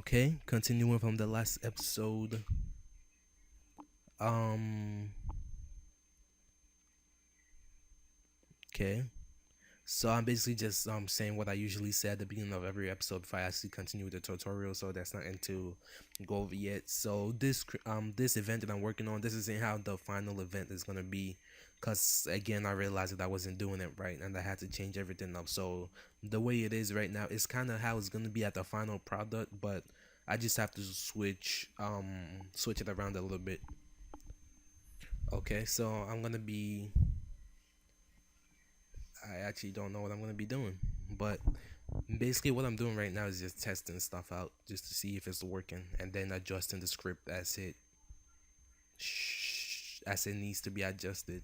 Okay, continuing from the last episode. Um, okay. So I'm basically just saying what I usually say at the beginning of every episode before I actually continue with the tutorial. So that's nothing to go over yet. So this event that I'm working on, this isn't how the final event is gonna be, cause again I realized that I wasn't doing it right and I had to change everything up. So the way it is right now is kind of how it's gonna be at the final product, but I just have to switch it around a little bit. Okay, so I actually don't know what I'm gonna be doing, but basically what I'm doing right now is just testing stuff out just to see if it's working, and then adjusting the script as it needs to be adjusted.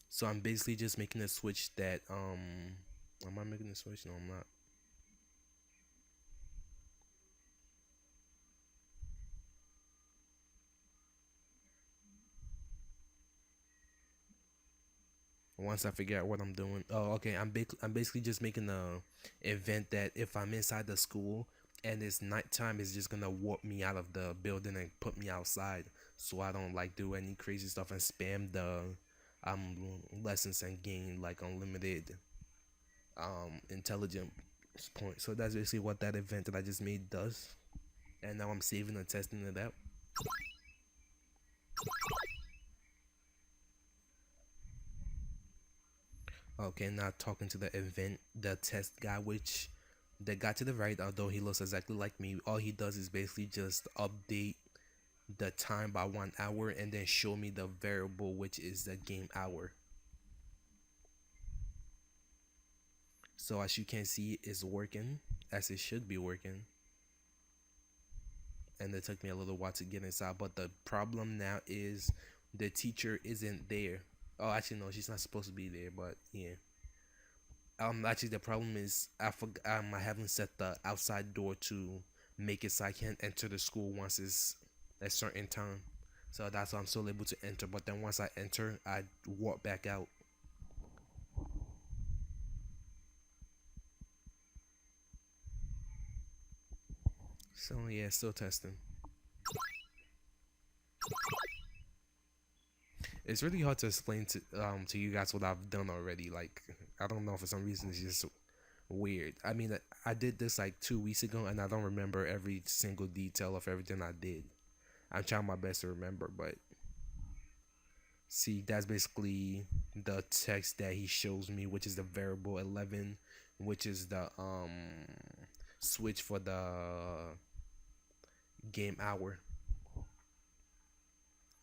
So I'm basically just making a switch that am I making a switch? No, I'm not. Once I figure out what I'm doing. Oh, okay. I'm basically just making a event that if I'm inside the school and it's nighttime, it's just gonna warp me out of the building and put me outside, so I don't like do any crazy stuff and spam the lessons and gain like unlimited intelligent points. So that's basically what that event that I just made does. And now I'm saving and testing it out. Okay, now talking to the event, the test guy, which the guy to the right, although he looks exactly like me, all he does is basically just update the time by 1 hour and then show me the variable, which is the game hour. So as you can see, it's working as it should be working. And it took me a little while to get inside, but the problem now is the teacher isn't there. Oh, actually, no, she's not supposed to be there, but yeah. Actually, the problem is I haven't set the outside door to make it so I can't enter the school once it's a certain time. So that's why I'm still able to enter. But then once I enter, I walk back out. So yeah, still testing. It's really hard to explain to you guys what I've done already. Like I don't know, for some reason it's just weird. I mean, I did this like 2 weeks ago, and I don't remember every single detail of everything I did. I'm trying my best to remember, but see, that's basically the text that he shows me, which is the variable 11, which is the switch for the game hour.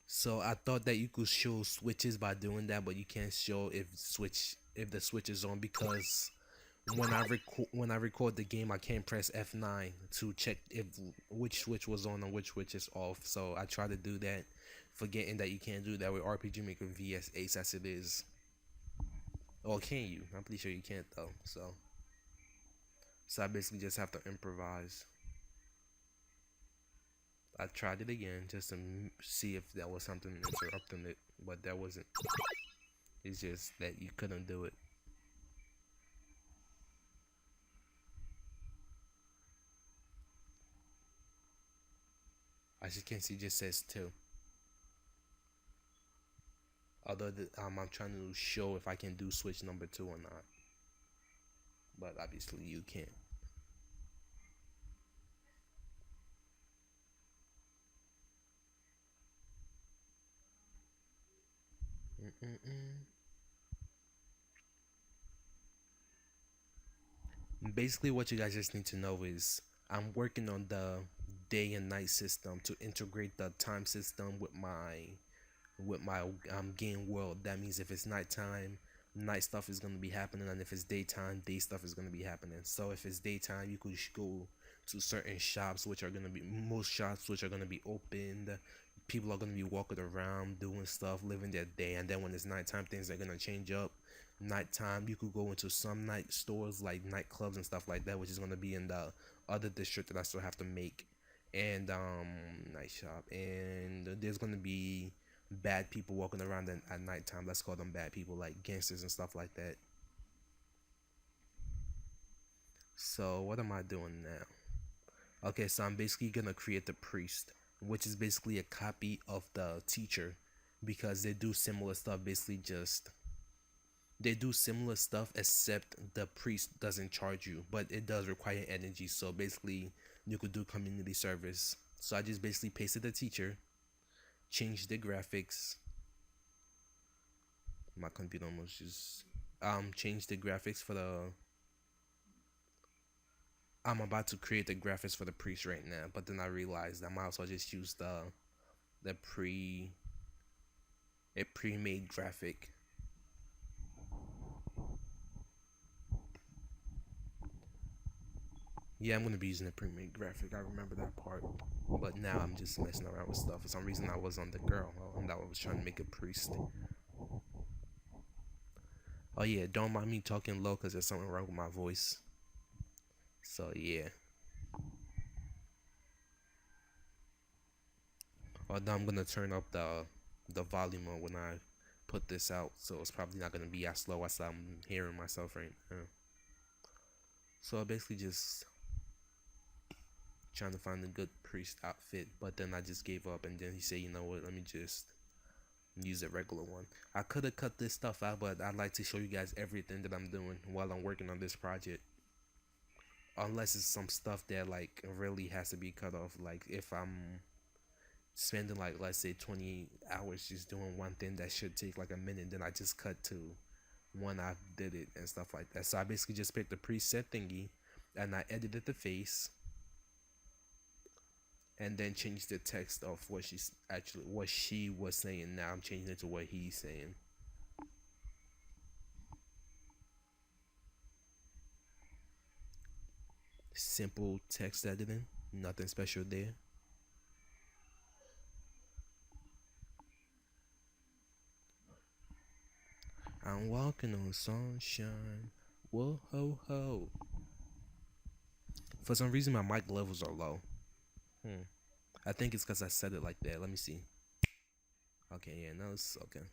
So I thought that you could show switches by doing that, but you can't show if the switch is on, because when I record the game, I can't press F9 to check if which switch was on and which switch is off. So I try to do that, forgetting that you can't do that with RPG Maker VS8 as it is. Or can you? I'm pretty sure you can't though. So I basically just have to improvise. I tried it again just to see if that was something interrupting it, but that wasn't. It's just that you couldn't do it. As you can see, it just says two. Although I'm trying to show if I can do switch number two or not, but obviously you can't. Mm-mm-mm. Basically, what you guys just need to know is I'm working on the day and night system to integrate the time system with my game world. That means if it's nighttime, night stuff is gonna be happening, and if it's daytime, day stuff is gonna be happening. So if it's daytime, you could go to certain shops, which are gonna be most shops which are gonna be opened. People are gonna be walking around doing stuff, living their day, and then when it's nighttime, things are gonna change up. Nighttime, you could go into some night stores like nightclubs and stuff like that, which is gonna be in the other district that I still have to make. and night shop, and there's gonna be bad people walking around at nighttime. Let's call them bad people, like gangsters and stuff like that. So what am I doing now? Okay, so I'm basically gonna create the priest, which is basically a copy of the teacher, because they do similar stuff. Basically, just they do similar stuff, except the priest doesn't charge you, but it does require energy. So basically, you could do community service. So I just basically pasted the teacher, changed the graphics. My computer almost just changed the graphics for the. I'm about to create the graphics for the priest right now, but then I realized I might as well just use the pre-made graphic. Yeah, I'm gonna be using a pre-made graphic. I remember that part. But now I'm just messing around with stuff. For some reason, I was on the girl, and I was trying to make a priest. Oh yeah, don't mind me talking low because there's something wrong with my voice. So yeah. Although I'm gonna turn up the volume on when I put this out, so it's probably not gonna be as slow as I'm hearing myself right now. So I basically just trying to find a good priest outfit, but then I just gave up, and then he said, you know what, let me just use a regular one. I could have cut this stuff out, but I'd like to show you guys everything that I'm doing while I'm working on this project. Unless it's some stuff that like really has to be cut off. Like if I'm spending like let's say 20 hours just doing one thing that should take like a minute, then I just cut to one I did it and stuff like that. So I basically just picked the preset thingy and I edited the face and then changed the text of what she was saying. Now I'm changing it to what he's saying. Simple text editing, nothing special there. I'm walking on sunshine. Whoa ho ho. For some reason my mic levels are low. Hmm. I think it's because I said it like that. Let me see. Okay, yeah, no, it's okay.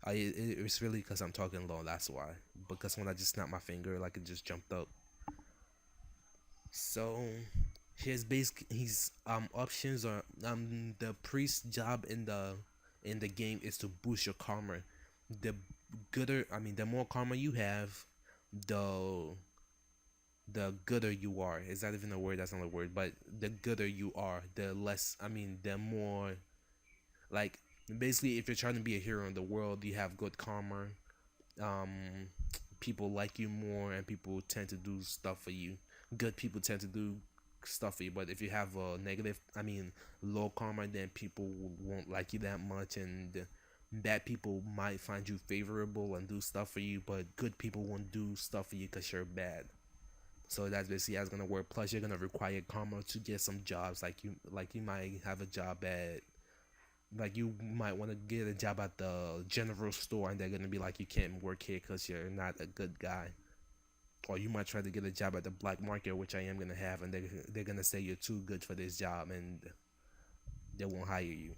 It's really because I'm talking low. That's why. Because when I just snapped my finger, like it just jumped up. So his options are the priest job in the game is to boost your karma. The the more karma you have, the gooder you are. Is that even a word? That's not a word. But the gooder you are, the less. The more like basically, if you're trying to be a hero in the world, you have good karma. Um, People like you more, and people tend to do stuff for you. Good people tend to do stuff for you. But if you have a negative, low karma, then people won't like you that much, and bad people might find you favorable and do stuff for you, but good people won't do stuff for you because you're bad. So that's basically how it's gonna work. Plus, you're gonna require karma to get some jobs. Like you might have a job at, like you might want to get a job at the general store, and they're gonna be like, you can't work here because you're not a good guy. Or you might try to get a job at the black market, which I am gonna have, and they're gonna say you're too good for this job, and they won't hire you.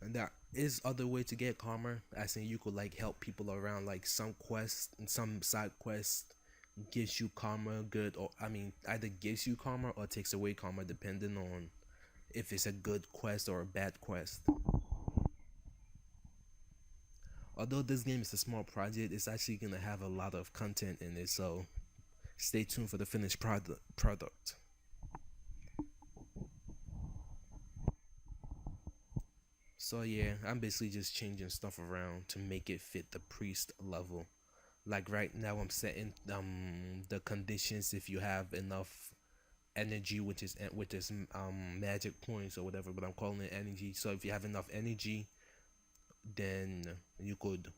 And there is other way to get karma. As in, you could like help people around. Like some quests, some side quests gives you karma good, or either gives you karma or takes away karma depending on if it's a good quest or a bad quest. Although this game is a small project, it's actually gonna have a lot of content in it, so stay tuned for the finished product. So yeah, I'm basically just changing stuff around to make it fit the priest level. Like right now I'm setting the conditions if you have enough energy, which is magic points or whatever, but I'm calling it energy. So if you have enough energy, then you could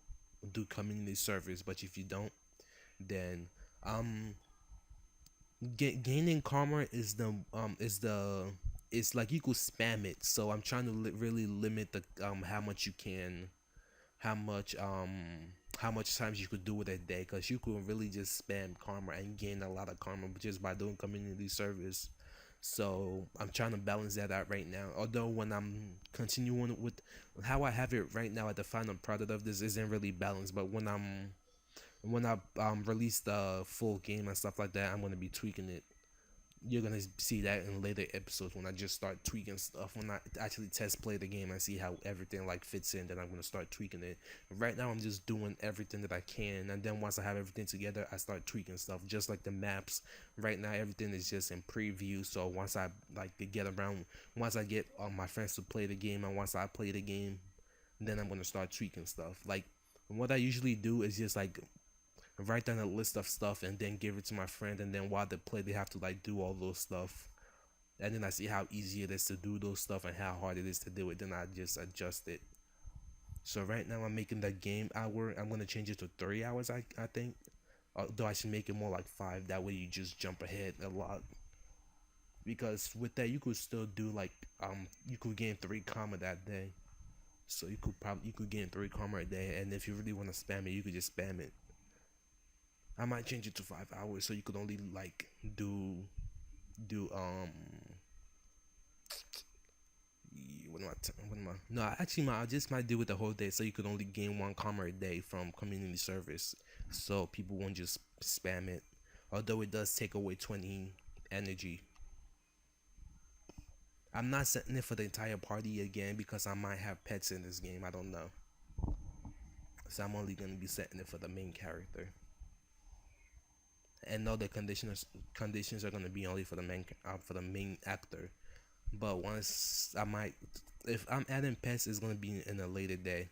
do community service. But if you don't, then um gaining karma it's like you could spam it. So I'm trying to really limit the how much you can, how much how much times you could do it a day, because you could really just spam karma and gain a lot of karma just by doing community service. So I'm trying to balance that out right now. Although when I'm continuing with how I have it right now at the final product of this isn't really balanced, but when I release the full game and stuff like that, I'm gonna be tweaking it. You're gonna see that in later episodes when I just start tweaking stuff. When I actually test play the game and see how everything like fits in, then I'm gonna start tweaking it. Right now, I'm just doing everything that I can, and then once I have everything together, I start tweaking stuff. Just like the maps, right now everything is just in preview. So once I like to get around, once I get my friends to play the game, and once I play the game, then I'm gonna start tweaking stuff. Like what I usually do is just like write down a list of stuff and then give it to my friend, and then while they play they have to like do all those stuff, and then I see how easy it is to do those stuff and how hard it is to do it, then I just adjust it. So right now I'm making the game hour, I'm gonna change it to 3 hours, I think, although I should make it more like 5, that way you just jump ahead a lot, because with that you could still do like you could gain 3 karma that day. So you could gain 3 karma a day, and if you really want to spam it you could just spam it. I might change it to 5 hours so you could only like do what am I no actually I just might do it the whole day so you could only gain 1 karma a day from community service, so people won't just spam it, although it does take away 20 energy. I'm not setting it for the entire party again because I might have pets in this game, I don't know, so I'm only going to be setting it for the main character, and all the conditions are going to be only for the main actor. But once I might, if I'm adding pets, it's gonna be in a later day,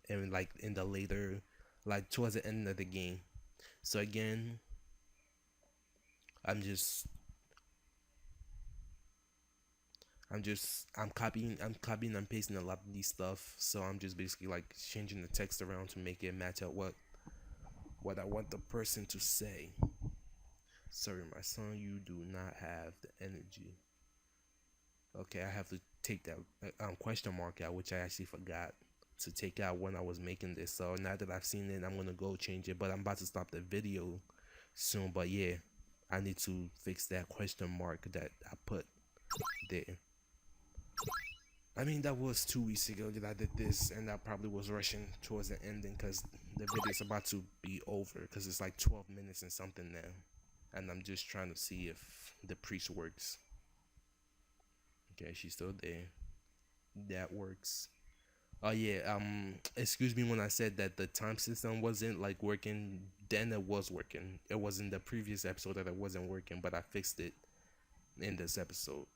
and like in the later, like towards the end of the game. So again, I'm just, I'm copying and pasting a lot of these stuff. So I'm just basically like changing the text around to make it match up what I want the person to say. Sorry, my son, you do not have the energy. Okay, I have to take that question mark out, which I actually forgot to take out when I was making this. So now that I've seen it, I'm gonna go change it. But I'm about to stop the video soon. But yeah, I need to fix that question mark that I put there. I mean, that was 2 weeks ago that I did this, and I probably was rushing towards the ending because the video is about to be over because it's like 12 minutes and something now, and I'm just trying to see if the priest works. Okay, she's still there. That works. Oh yeah, excuse me when I said that the time system wasn't like working, then it was working. It was in the previous episode that it wasn't working, but I fixed it in this episode.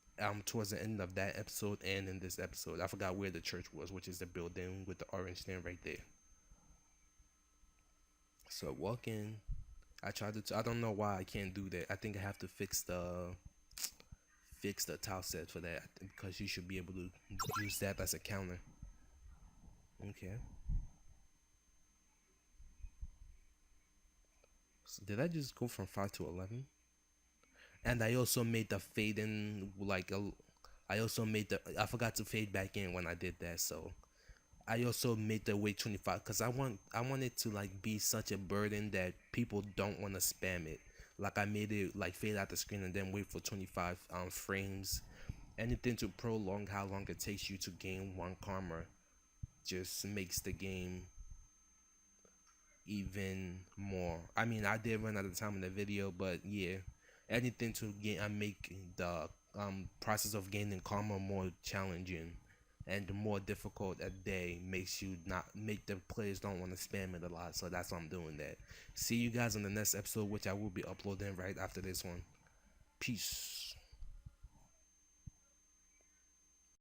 Towards the end of that episode and in this episode. I forgot where the church was, which is the building with the orange thing right there. So walking, I tried to I don't know why I can't do that. I think I have to fix the tile set for that because you should be able to use that as a counter. Okay. So did I just go from 5 to 11? And I also made the fade in like a. I also made the. I forgot to fade back in when I did that. So I also made the weight 25 because I want it to like be such a burden that people don't want to spam it. Like I made it like fade out the screen and then wait for 25 frames. Anything to prolong how long it takes you to gain 1 karma just makes the game even more. I mean, I did run out of time in the video, but yeah, anything to gain, I make the process of gaining karma more challenging and more difficult a day makes you not make the players don't want to spam it a lot. So that's why I'm doing that. See you guys in the next episode, which I will be uploading right after this one. Peace.